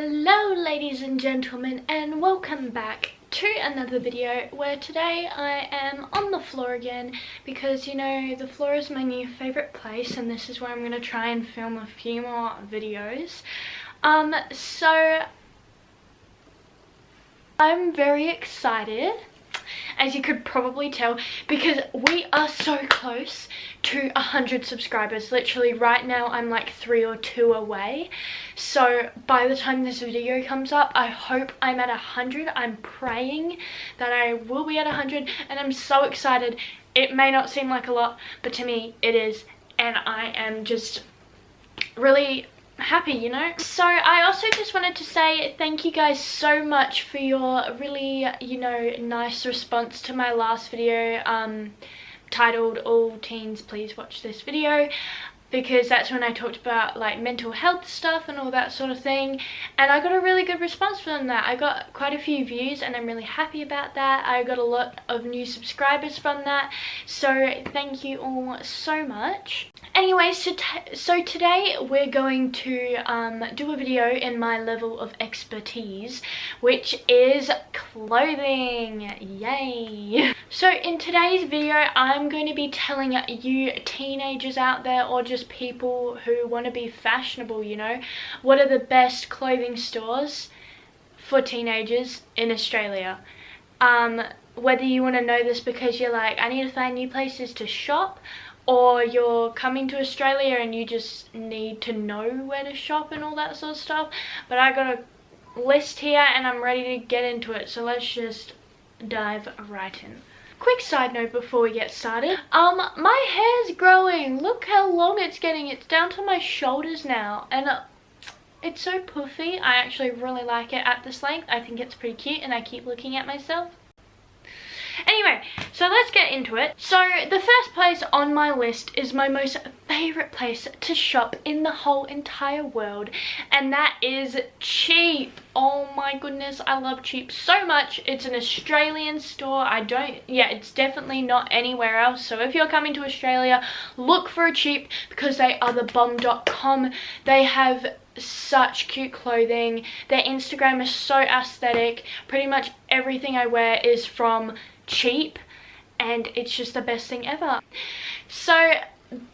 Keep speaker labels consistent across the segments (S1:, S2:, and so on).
S1: Hello ladies and gentlemen, and welcome back to another video where today I am on the floor again because, you know, the floor is my new favorite place and this is where I'm going to try and film a few more videos. So I'm very excited, as you could probably tell, because we are so close to 100 subscribers. Literally right now I'm like 3 or 2 away. So by the time this video comes up, I hope I'm at 100. I'm praying that I will be at 100 and I'm so excited. It may not seem like a lot, but to me it is, and I am just really happy, you know. So I also just wanted to say thank you guys so much for your really, you know, nice response to my last video titled "All Teens Please Watch This Video," because that's when I talked about like mental health stuff and all that sort of thing, and I got a really good response from that. I got quite a few views and I'm really happy about that. I got a lot of new subscribers from that, so thank you all so much. Anyway, so today we're going to do a video in my level of expertise, which is clothing. Yay! So in today's video I'm going to be telling you teenagers out there, or just people who want to be fashionable, you know, what are the best clothing stores for teenagers in Australia. Whether you want to know this because you're like, I need to find new places to shop, or you're coming to Australia and you just need to know where to shop and all that sort of stuff. But I got a list here and I'm ready to get into it, so let's just dive right in. Quick side note before we get started, my hair's growing. Look how long it's getting. It's down to my shoulders now, and it's so puffy. I actually really like it at this length. I think it's pretty cute and I keep looking at myself. Anyway, so let's get into it. So the first place on my list is my most favorite place to shop in the whole entire world, and that is Cheap. Oh my goodness, I love Cheap so much. It's an Australian store. It's definitely not anywhere else. So if you're coming to Australia, look for a Cheap because they are the bomb.com. They have such cute clothing. Their Instagram is so aesthetic. Pretty much everything I wear is from Cheap, and it's just the best thing ever. So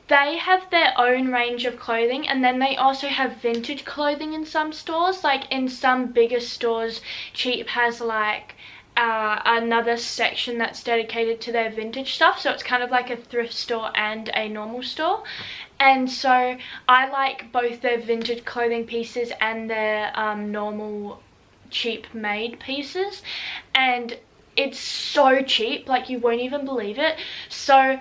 S1: they have their own range of clothing, and then they also have vintage clothing in some stores. Like in some bigger stores, Cheap has like another section that's dedicated to their vintage stuff, so it's kind of like a thrift store and a normal store. And so I like both their vintage clothing pieces and their normal Cheap made pieces, and it's so cheap, like you won't even believe it. So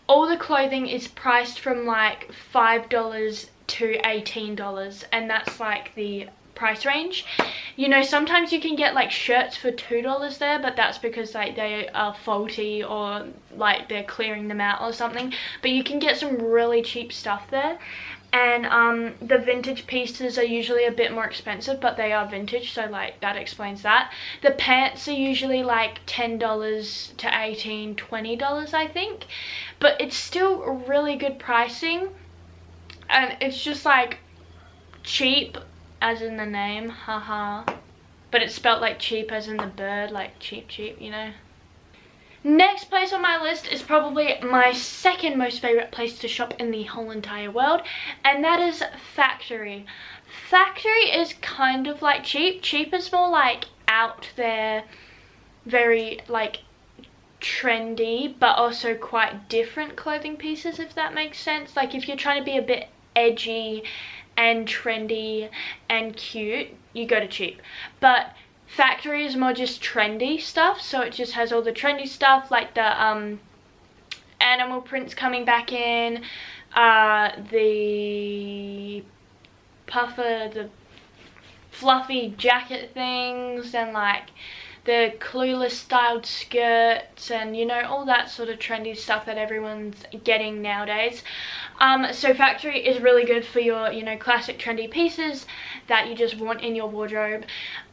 S1: all the clothing is priced from like $5 to $18, and that's like the price range. You know, sometimes you can get like shirts for $2 there, but that's because like they are faulty or like they're clearing them out or something. But you can get some really cheap stuff there. And the vintage pieces are usually a bit more expensive, but they are vintage, so like that explains that. The pants are usually like $10 to $18, $20 I think, but it's still really good pricing, and it's just like cheap as in the name, haha, but it's spelt like cheap as in the bird, like cheap, you know. Next place on my list is probably my second most favorite place to shop in the whole entire world, and that is Factory. Factory is kind of like Cheap. Cheap is more like out there, very like trendy, but also quite different clothing pieces, if that makes sense. Like if you're trying to be a bit edgy and trendy and cute, you go to Cheap. But Factory is more just trendy stuff, so it just has all the trendy stuff, like the animal prints coming back in, the puffer, the fluffy jacket things, and like the clueless styled skirts and, you know, all that sort of trendy stuff that everyone's getting nowadays. So factory is really good for your, you know, classic trendy pieces that you just want in your wardrobe.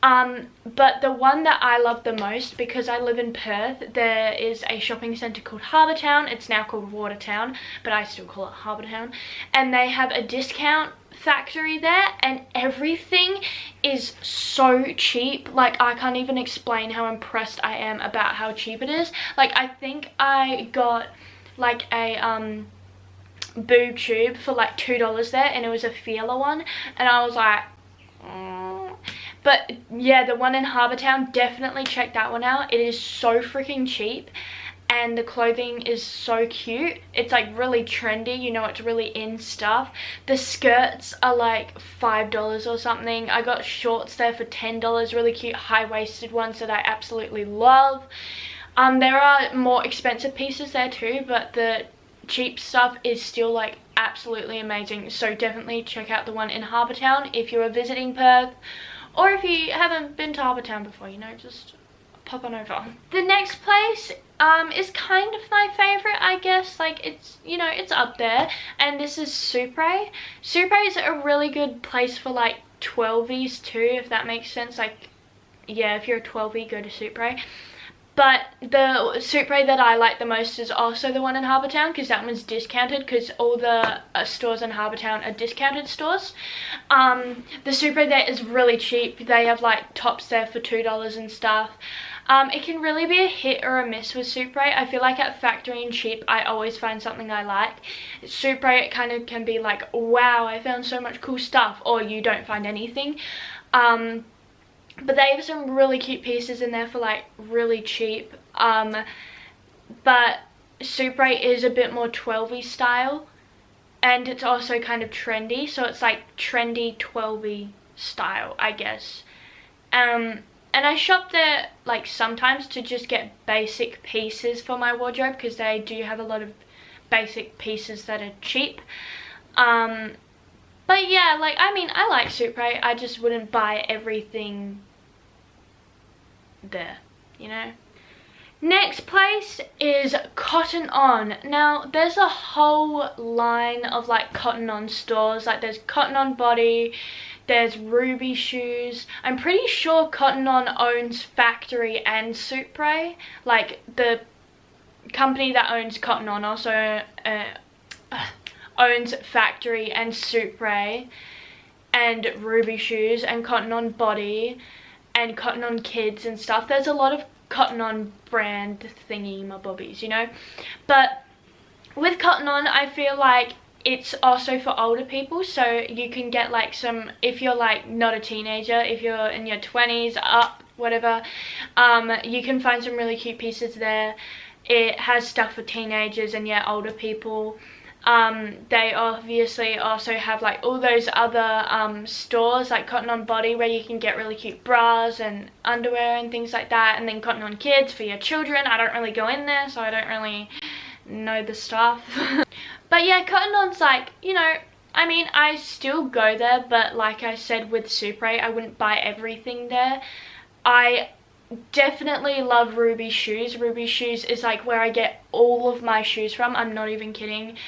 S1: But the one that I love the most, because I live in Perth, there is a shopping centre called Harbour Town. It's now called Watertown, but I still call it Harbour Town. And they have a discount factory there, and everything is so cheap. Like, I can't even explain how impressed I am about how cheap it is. Like, I think I got like a boob tube for like $2 there, and it was a feeler one, and I was like, But yeah, the one in Harbour Town, definitely check that one out. It is so freaking cheap, and the clothing is so cute. It's like really trendy, you know, it's really in stuff. The skirts are like $5 or something. I got shorts there for $10, really cute high-waisted ones that I absolutely love. There are more expensive pieces there too, but the cheap stuff is still like absolutely amazing. So definitely check out the one in Harbour Town if you're visiting Perth, or if you haven't been to Harbour Town before, you know, just pop on over. The next place is kind of my favorite, I guess. Like, it's, you know, it's up there, and this is Supre. Supre is a really good place for like 12s too, if that makes sense. Like, yeah, if you're a 12e, go to Supre. But the Supre that I like the most is also the one in Harbour Town, because that one's discounted, because all the stores in Harbour Town are discounted stores. The Supre there is really cheap. They have like tops there for $2 and stuff. It can really be a hit or a miss with Supre. I feel like at factory and cheap, I always find something I like. Supre, it kind of can be like, wow, I found so much cool stuff, or you don't find anything. But they have some really cute pieces in there for like really cheap. But Supre is a bit more 12y style, and it's also kind of trendy, so it's like trendy 12y style, I guess. And I shop there like sometimes to just get basic pieces for my wardrobe, because they do have a lot of basic pieces that are cheap. But yeah, like, I mean, I like Supre, I just wouldn't buy everything there, you know. Next place is Cotton On. Now, there's a whole line of like Cotton On stores. Like, there's Cotton On Body, there's Ruby Shoes. I'm pretty sure Cotton On owns Factory and Supre. Like, the company that owns Cotton On also owns Factory and Supre and Ruby Shoes and Cotton On Body and Cotton On Kids and stuff. There's a lot of Cotton On brand thingy my bobbies, you know. But with Cotton On, I feel like it's also for older people, so you can get like some, if you're like not a teenager, if you're in your 20s up, whatever, you can find some really cute pieces there. It has stuff for teenagers and yeah, older people. They obviously also have like all those other stores like Cotton On Body, where you can get really cute bras and underwear and things like that, and then Cotton On Kids for your children. I don't really go in there, so I don't really know the stuff. But yeah, Cotton On's like, you know, I mean, I still go there, but like I said with Supre, I wouldn't buy everything there. I definitely love Ruby Shoes. Ruby Shoes is like where I get all of my shoes from. I'm not even kidding.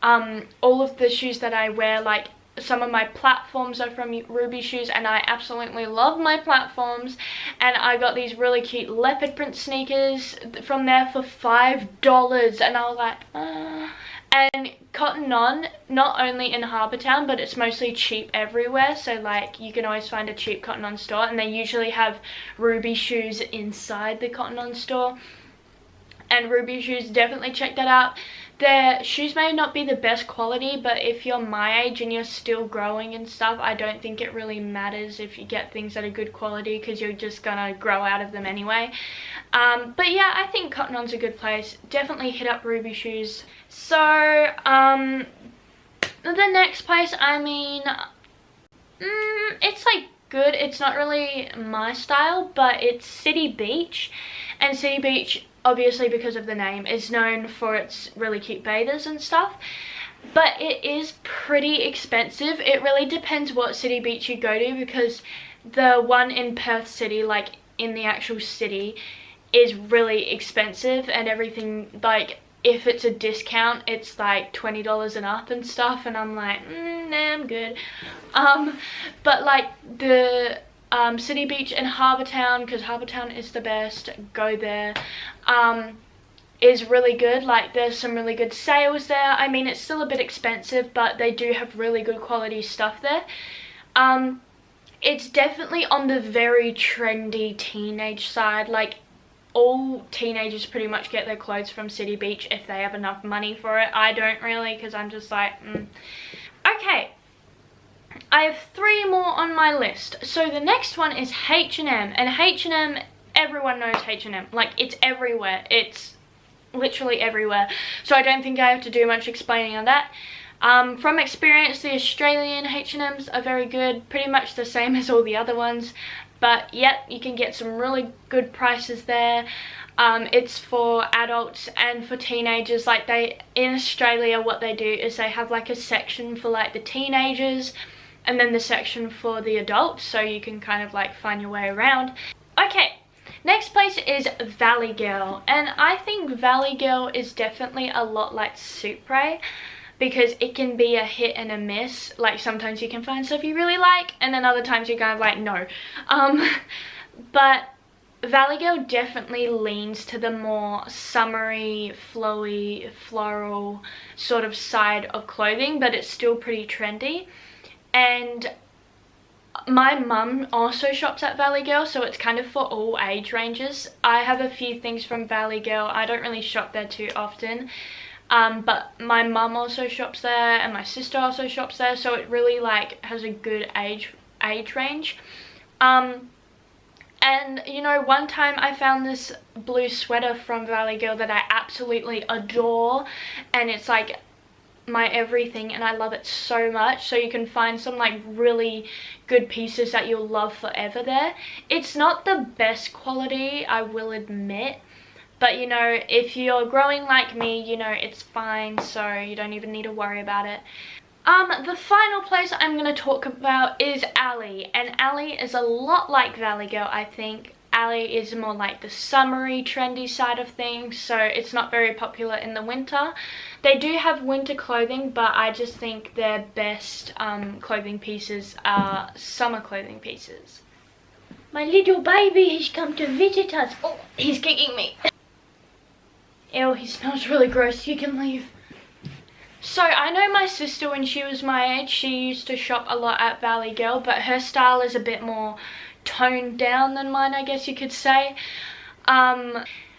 S1: All of the shoes that I wear, like some of my platforms are from Ruby Shoes, and I absolutely love my platforms. And I got these really cute leopard print sneakers from there for $5, and I was like, And Cotton On, not only in Harbour Town, but it's mostly cheap everywhere. So like, you can always find a cheap Cotton On store, and they usually have Ruby Shoes inside the Cotton On store. And Ruby Shoes, definitely check that out. Their shoes may not be the best quality, but if you're my age and you're still growing and stuff, I don't think it really matters if you get things that are good quality, because you're just gonna grow out of them anyway. But yeah, I think Cotton On's a good place. Definitely hit up Ruby Shoes. So, the next place, I mean, it's like good. It's not really my style, but it's City Beach. And City Beach, obviously because of the name, is known for its really cute bathers and stuff. But it is pretty expensive. It really depends what City Beach you go to, because the one in Perth City, like in the actual city is really expensive, and everything, like if it's a discount it's like $20 and up and stuff, and I'm like nah, I'm good. But like the City Beach in Harbour Town, because Harbour Town is the best, go there, is really good. Like there's some really good sales there. I mean, it's still a bit expensive, but they do have really good quality stuff there. It's definitely on the very trendy teenage side. Like all teenagers pretty much get their clothes from City Beach if they have enough money for it. I don't really, because I'm just like Okay, I have 3 more on my list. So the next one is H&M, and H&M, everyone knows H&M. Like it's everywhere, it's literally everywhere, so I don't think I have to do much explaining on that. From experience, the Australian H&Ms are very good, pretty much the same as all the other ones, but yep, you can get some really good prices there. It's for adults and for teenagers. Like in Australia, what they do is they have like a section for like the teenagers and then the section for the adults, so you can kind of like find your way around. Okay, next place is Valley Girl, and I think Valley Girl is definitely a lot like Supre, because it can be a hit and a miss. Like sometimes you can find stuff you really like, and then other times you're kind of like no. But Valley Girl definitely leans to the more summery, flowy, floral sort of side of clothing, but it's still pretty trendy. And my mum also shops at Valley Girl, so it's kind of for all age ranges. I have a few things from Valley Girl. I don't really shop there too often, but my mum also shops there and my sister also shops there, so it really like has a good age range. And you know, one time I found this blue sweater from Valley Girl that I absolutely adore, and it's like my everything, and I love it so much. So you can find some like really good pieces that you'll love forever there. It's not the best quality, I will admit, but you know, if you're growing like me, you know, it's fine, so you don't even need to worry about it. The final place I'm going to talk about is Alley, and Alley is a lot like Valley Girl, I think. Alley is more like the summery, trendy side of things, so it's not very popular in the winter. They do have winter clothing, but I just think their best clothing pieces are summer clothing pieces. My little baby has come to visit us. Oh, he's kicking me. Ew, he smells really gross. You can leave. So I know my sister, when she was my age, she used to shop a lot at Valley Girl, but her style is a bit more toned down than mine, I guess you could say.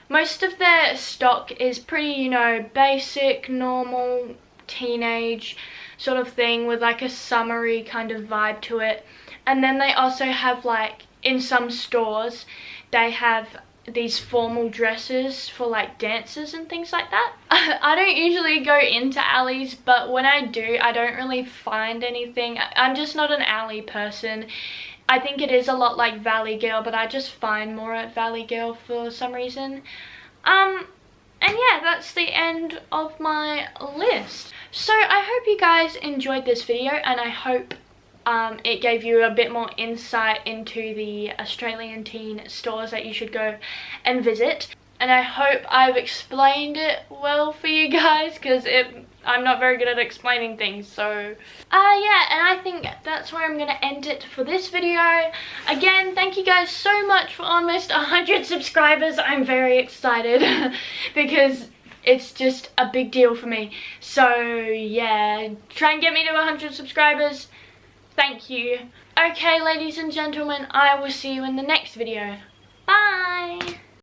S1: Most of their stock is pretty, you know, basic, normal, teenage sort of thing with like a summery kind of vibe to it. And then they also have, like, in some stores, they have these formal dresses for like dances and things like that. I don't usually go into Alleys, but when I do, I don't really find anything. I'm just not an Alley person. I think it is a lot like Valley Girl, but I just find more at Valley Girl for some reason. And yeah, that's the end of my list. So I hope you guys enjoyed this video, and I hope it gave you a bit more insight into the Australian teen stores that you should go and visit. And I hope I've explained it well for you guys, because I'm not very good at explaining things, so yeah, and I think that's where I'm gonna end it for this video. Again, thank you guys so much for almost 100 subscribers. I'm very excited because it's just a big deal for me. So yeah, try and get me to 100 subscribers. Thank you. Okay, ladies and gentlemen, I will see you in the next video. Bye!